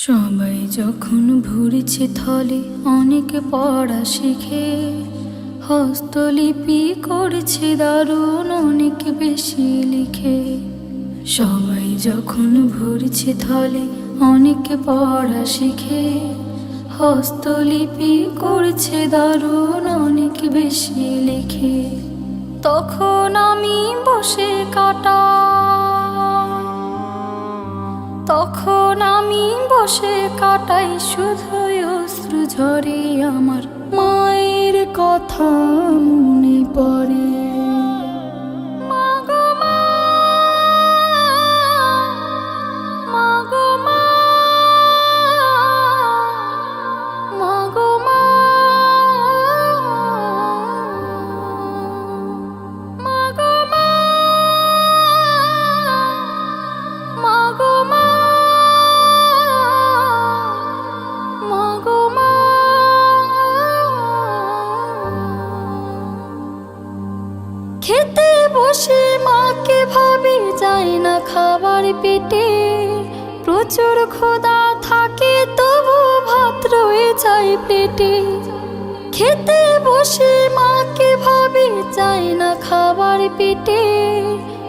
সবাই যখন ভুরছে থলে অনেকে পড়া শিখে, হস্তলিপি করছে দারুণ অনেক বেশি লিখে। সবাই যখন ভুরছে থলে অনেকে পড়া শিখে, হস্তলিপি করছে দারুণ অনেক বেশি লিখে। তখন আমি বসে কাটাই শুধুই অশ্রু ঝরে, আমার মায়ের কথা মনে পড়ে। খেতে বসে মাকে ভাবি, যায় না খাবার পেটে। প্রচুর ক্ষুধা থাকে তবু ভাত রয়ে যায় পেটে। খেতে বসে মাকে ভাবি, যায় না খাবার পেটে।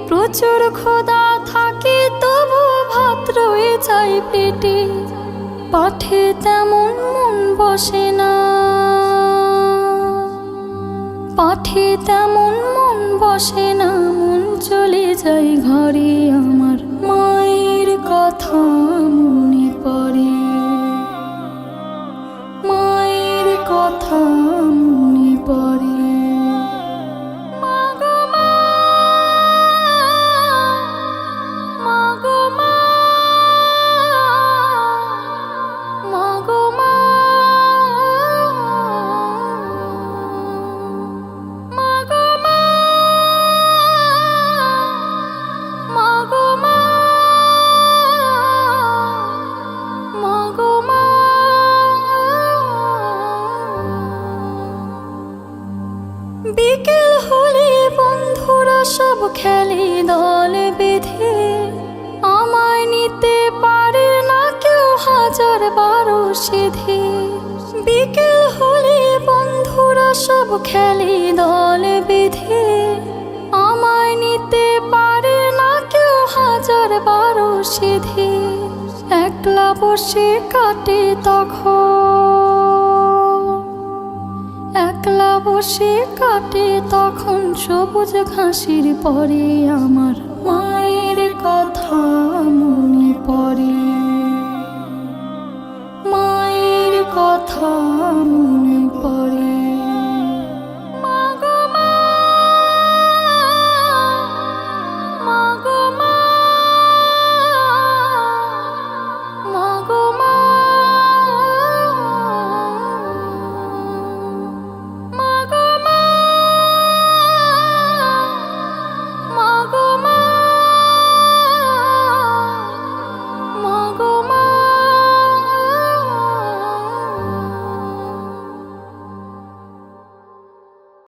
প্রচুর ক্ষুধা থাকে তবু ভাত রয়ে যায় পেটে। পাঠে তেমন মন বসে না, পাঠে তেমন মন বসে না, মন চলে যায় ঘরে। আমার মায়ের কথা মনে পড়ে, মায়ের কথা মনে পড়ে। বিকেল হলে বন্ধুরা সব খেলে দলে বেঁধে, আমায় নিতে পারে না কেউ হাজার বারো সেধে। বিকেল হলে বন্ধুরা সব খেলে দলে বেঁধে, আমায় নিতে পারে না কেউ হাজার বারো সেধে। একলা বসে কাটে তখন, একলা বসে কাটে তখন সবুজ ঘাসের পরে। আমার মায়ের কথা মনে পড়ে, মায়ের কথা মনে পড়ে।